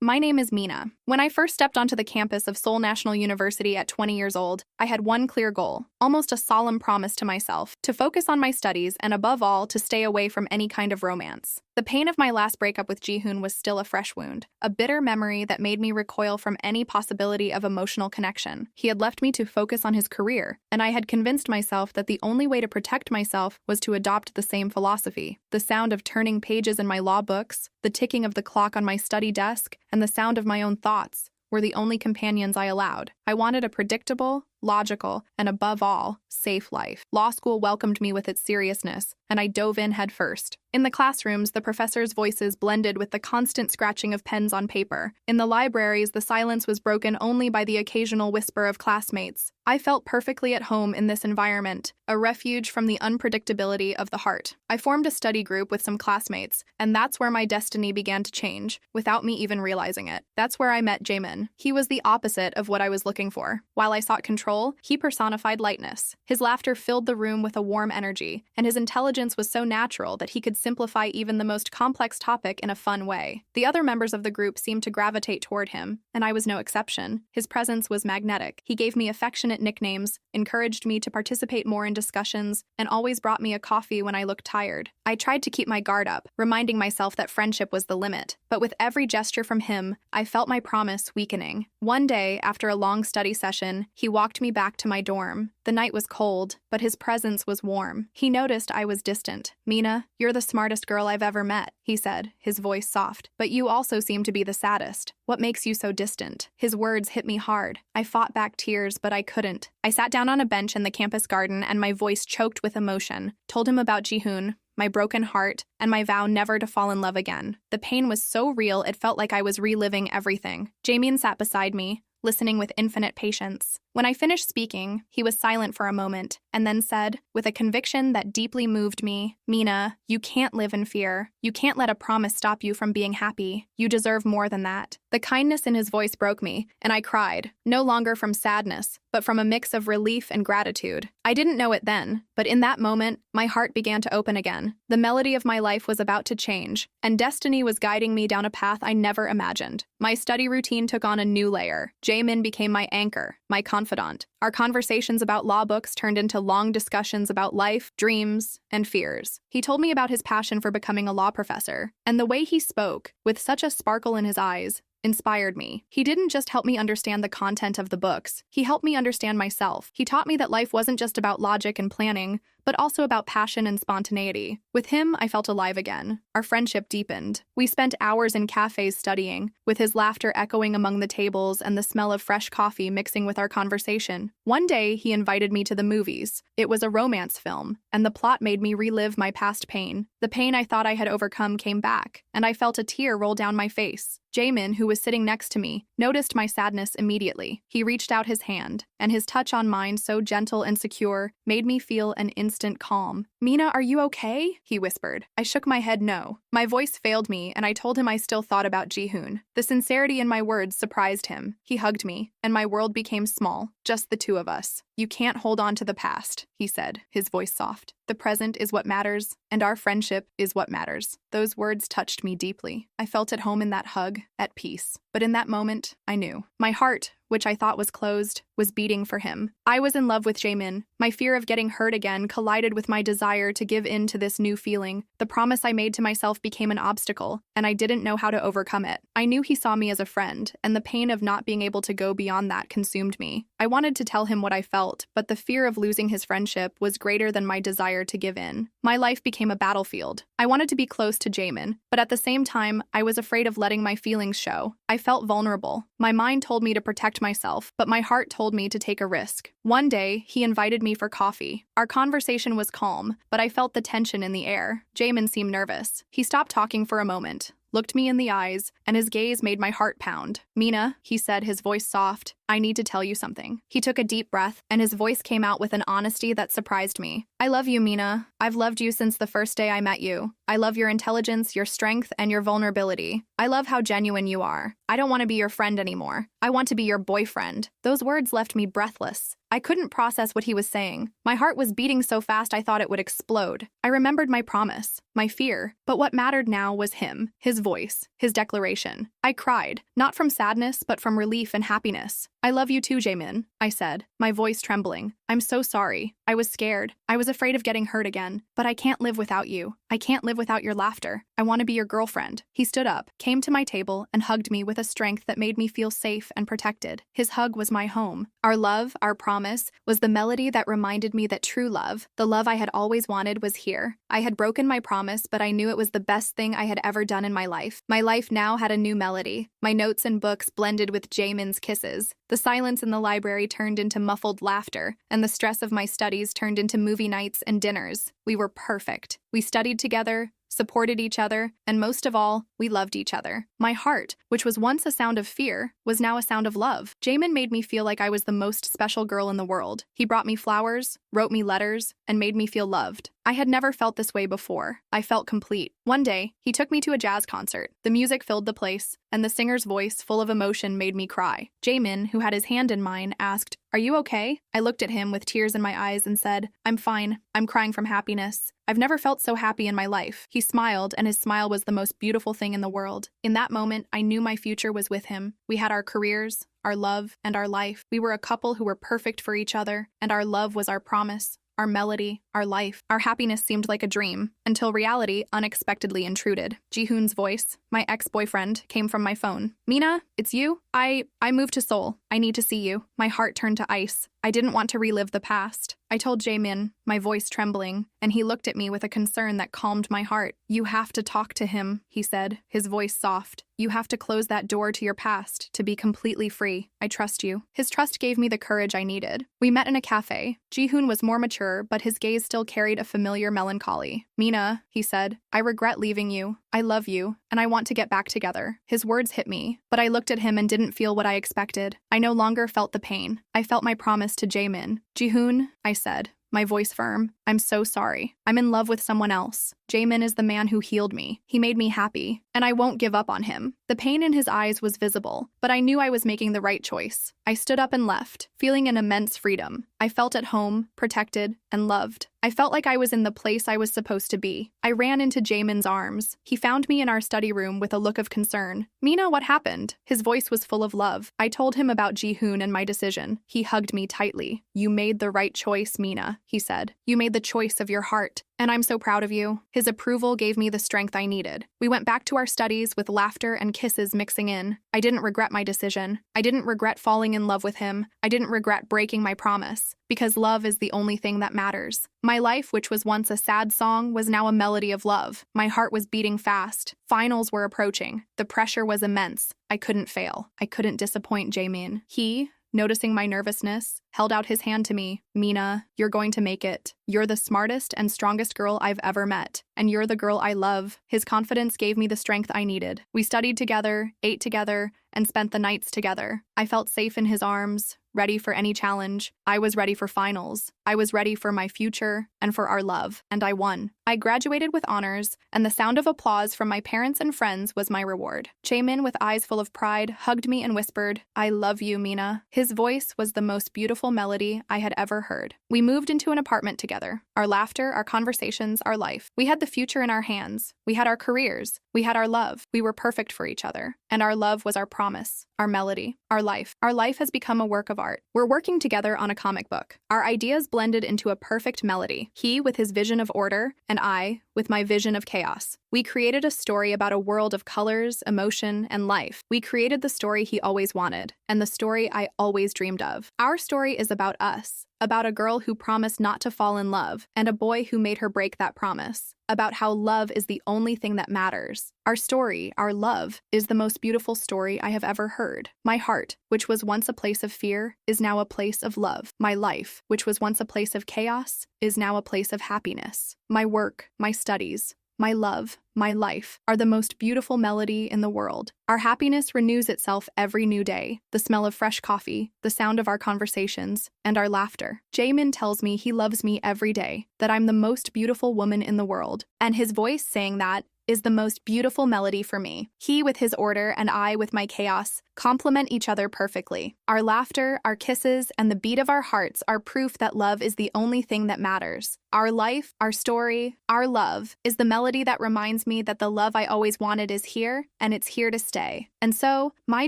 My name is Mina. When I first stepped onto the campus of Seoul National University at 20 years old, I had one clear goal, almost a solemn promise to myself, to focus on my studies and above all, to stay away from any kind of romance. The pain of my last breakup with Ji-hoon was still a fresh wound, a bitter memory that made me recoil from any possibility of emotional connection. He had left me to focus on his career, and I had convinced myself that the only way to protect myself was to adopt the same philosophy. The sound of turning pages in my law books, the ticking of the clock on my study desk, and the sound of my own thoughts were the only companions I allowed. I wanted a predictable, logical, and above all, safe life. Law school welcomed me with its seriousness, and I dove in head first. In the classrooms, the professors' voices blended with the constant scratching of pens on paper. In the libraries, the silence was broken only by the occasional whisper of classmates. I felt perfectly at home in this environment, a refuge from the unpredictability of the heart. I formed a study group with some classmates, and that's where my destiny began to change, without me even realizing it. That's where I met Jaemin. He was the opposite of what I was looking for. While I sought control, he personified lightness. His laughter filled the room with a warm energy, and his intelligence was so natural that he could simplify even the most complex topic in a fun way. The other members of the group seemed to gravitate toward him, and I was no exception. His presence was magnetic. He gave me affectionate nicknames, encouraged me to participate more in discussions, and always brought me a coffee when I looked tired. I tried to keep my guard up, reminding myself that friendship was the limit. But with every gesture from him, I felt my promise weakening. One day, after a long study session, he walked me back to my dorm. The night was cold, but his presence was warm. He noticed I was distant. "Mina, you're the smartest girl I've ever met," he said, his voice soft. "But you also seem to be the saddest. What makes you so distant?" His words hit me hard. I fought back tears, but I couldn't. I sat down on a bench in the campus garden and my voice choked with emotion. Told him about Ji-hoon, my broken heart, and my vow never to fall in love again. The pain was so real it felt like I was reliving everything. Jaemin sat beside me, listening with infinite patience. When I finished speaking, he was silent for a moment, and then said, with a conviction that deeply moved me, "Mina, you can't live in fear. You can't let a promise stop you from being happy. You deserve more than that." The kindness in his voice broke me, and I cried, no longer from sadness, but from a mix of relief and gratitude. I didn't know it then, but in that moment, my heart began to open again. The melody of my life was about to change, and destiny was guiding me down a path I never imagined. My study routine took on a new layer. Jaemin became my anchor, my confidant. Our conversations about law books turned into long discussions about life, dreams, and fears. He told me about his passion for becoming a law professor, and the way he spoke, with such a sparkle in his eyes, inspired me. He didn't just help me understand the content of the books. He helped me understand myself. He taught me that life wasn't just about logic and planning, but also about passion and spontaneity. With him, I felt alive again. Our friendship deepened. We spent hours in cafes studying, with his laughter echoing among the tables and the smell of fresh coffee mixing with our conversation. One day, he invited me to the movies. It was a romance film, and the plot made me relive my past pain. The pain I thought I had overcome came back, and I felt a tear roll down my face. Jaemin, who was sitting next to me, noticed my sadness immediately. He reached out his hand, and his touch on mine, so gentle and secure, made me feel an instant calm. "Mina, are you okay?" he whispered. I shook my head no. My voice failed me, and I told him I still thought about Ji-hoon. The sincerity in my words surprised him. He hugged me, and my world became small, just the two of us. "You can't hold on to the past," he said, his voice soft. "The present is what matters, and our friendship is what matters." Those words touched me deeply. I felt at home in that hug, at peace. But in that moment, I knew. My heart, which I thought was closed, was beating for him. I was in love with Jaemin. My fear of getting hurt again collided with my desire to give in to this new feeling. The promise I made to myself became an obstacle, and I didn't know how to overcome it. I knew he saw me as a friend, and the pain of not being able to go beyond that consumed me. I wanted to tell him what I felt, but the fear of losing his friendship was greater than my desire to give in. My life became a battlefield. I wanted to be close to Jaemin, but at the same time, I was afraid of letting my feelings show. I felt vulnerable. My mind told me to protect myself, but my heart told me to take a risk. One day, he invited me for coffee. Our conversation was calm, but I felt the tension in the air. Jaemin seemed nervous. He stopped talking for a moment, looked me in the eyes, and his gaze made my heart pound. "Mina," he said, his voice soft, "I need to tell you something." He took a deep breath, and his voice came out with an honesty that surprised me. "I love you, Mina. I've loved you since the first day I met you. I love your intelligence, your strength, and your vulnerability. I love how genuine you are. I don't want to be your friend anymore. I want to be your boyfriend." Those words left me breathless. I couldn't process what he was saying. My heart was beating so fast I thought it would explode. I remembered my promise, my fear, but what mattered now was him, his voice, his declaration. I cried, not from sadness, but from relief and happiness. "I love you too, Jaemin," I said, my voice trembling. "I'm so sorry. I was scared. I was afraid of getting hurt again. But I can't live without you. I can't live without your laughter. I want to be your girlfriend." He stood up, came to my table, and hugged me with a strength that made me feel safe and protected. His hug was my home. Our love, our promise, was the melody that reminded me that true love, the love I had always wanted, was here. I had broken my promise, but I knew it was the best thing I had ever done in my life. My life now had a new melody. My notes and books blended with Jaemin's kisses. The silence in the library turned into muffled laughter, and the stress of my studies turned into movie nights and dinners. We were perfect. We studied together, supported each other, and most of all, we loved each other. My heart, which was once a sound of fear, was now a sound of love. Jaemin made me feel like I was the most special girl in the world. He brought me flowers, wrote me letters, and made me feel loved. I had never felt this way before. I felt complete. One day, he took me to a jazz concert. The music filled the place, and the singer's voice, full of emotion, made me cry. Jaemin, who had his hand in mine, asked, "Are you okay?" I looked at him with tears in my eyes and said, "I'm fine. I'm crying from happiness. I've never felt so happy in my life." He smiled, and his smile was the most beautiful thing in the world. In that moment, I knew my future was with him. We had our careers, our love, and our life. We were a couple who were perfect for each other, and our love was our promise, our melody, our life. Our happiness seemed like a dream, until reality unexpectedly intruded. Jihoon's voice, my ex-boyfriend, came from my phone. "Mina, it's you? I moved to Seoul. I need to see you." My heart turned to ice. I didn't want to relive the past. I told Jaemin, my voice trembling, and he looked at me with a concern that calmed my heart. "You have to talk to him," he said, his voice soft. "You have to close that door to your past, to be completely free. I trust you." His trust gave me the courage I needed. We met in a cafe. Jihoon was more mature, but his gaze still carried a familiar melancholy. "Mina," he said, "I regret leaving you. I love you, and I want to get back together." His words hit me, but I looked at him and didn't feel what I expected. I no longer felt the pain. I felt my promise to Jaemin. "Jihoon," I said, my voice firm, "I'm so sorry. I'm in love with someone else. Jaemin is the man who healed me. He made me happy, and I won't give up on him." The pain in his eyes was visible, but I knew I was making the right choice. I stood up and left, feeling an immense freedom. I felt at home, protected, and loved. I felt like I was in the place I was supposed to be. I ran into Jaemin's arms. He found me in our study room with a look of concern. "Mina, what happened?" His voice was full of love. I told him about Jihoon and my decision. He hugged me tightly. "You made the right choice, Mina," he said. "You made the choice of your heart, and I'm so proud of you." His approval gave me the strength I needed. We went back to our studies with laughter and kisses mixing in. I didn't regret my decision. I didn't regret falling in love with him. I didn't regret breaking my promise, because love is the only thing that matters. My life, which was once a sad song, was now a melody of love. My heart was beating fast. Finals were approaching. The pressure was immense. I couldn't fail. I couldn't disappoint Jaemin. He, noticing my nervousness, held out his hand to me. "Mina, you're going to make it. You're the smartest and strongest girl I've ever met, and you're the girl I love." His confidence gave me the strength I needed. We studied together, ate together, and spent the nights together. I felt safe in his arms, ready for any challenge. I was ready for finals. I was ready for my future and for our love, and I won. I graduated with honors, and the sound of applause from my parents and friends was my reward. Jaemin, with eyes full of pride, hugged me and whispered, "I love you, Mina." His voice was the most beautiful melody I had ever heard. We moved into an apartment together. Our laughter, our conversations, our life. We had the future in our hands. We had our careers. We had our love. We were perfect for each other. And our love was our promise, our melody, our life. Our life has become a work of art. We're working together on a comic book. Our ideas blended into a perfect melody. He with his vision of order, and I with my vision of chaos. We created a story about a world of colors, emotion, and life. We created the story he always wanted, and the story I always dreamed of. Our story is about us, about a girl who promised not to fall in love, and a boy who made her break that promise, about how love is the only thing that matters. Our story, our love, is the most beautiful story I have ever heard. My heart, which was once a place of fear, is now a place of love. My life, which was once a place of chaos, is now a place of happiness. My work, my studies, my love, my life, are the most beautiful melody in the world. Our happiness renews itself every new day. The smell of fresh coffee, the sound of our conversations, and our laughter. Jamin tells me he loves me every day, that I'm the most beautiful woman in the world. And his voice saying that is the most beautiful melody for me. He with his order and I with my chaos complement each other perfectly. Our laughter, our kisses, and the beat of our hearts are proof that love is the only thing that matters. Our life, our story, our love is the melody that reminds me that the love I always wanted is here, and it's here to stay. And so, my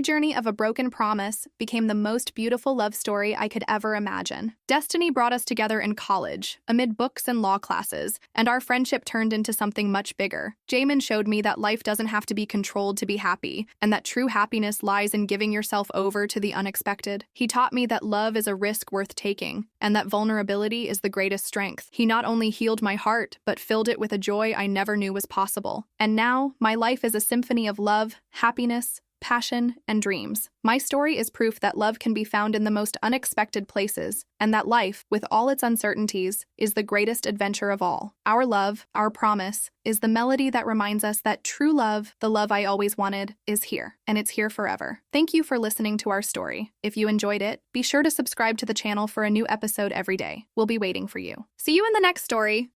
journey of a broken promise became the most beautiful love story I could ever imagine. Destiny brought us together in college, amid books and law classes, and our friendship turned into something much bigger. Jamin showed me that life doesn't have to be controlled to be happy, and that true happiness lies in giving yourself over to the unexpected. He taught me that love is a risk worth taking, and that vulnerability is the greatest strength. He not only healed my heart, but filled it with a joy I never knew was possible. And now, my life is a symphony of love, happiness, passion, and dreams. My story is proof that love can be found in the most unexpected places, and that life, with all its uncertainties, is the greatest adventure of all. Our love, our promise, is the melody that reminds us that true love, the love I always wanted, is here, and it's here forever. Thank you for listening to our story. If you enjoyed it, be sure to subscribe to the channel for a new episode every day. We'll be waiting for you. See you in the next story.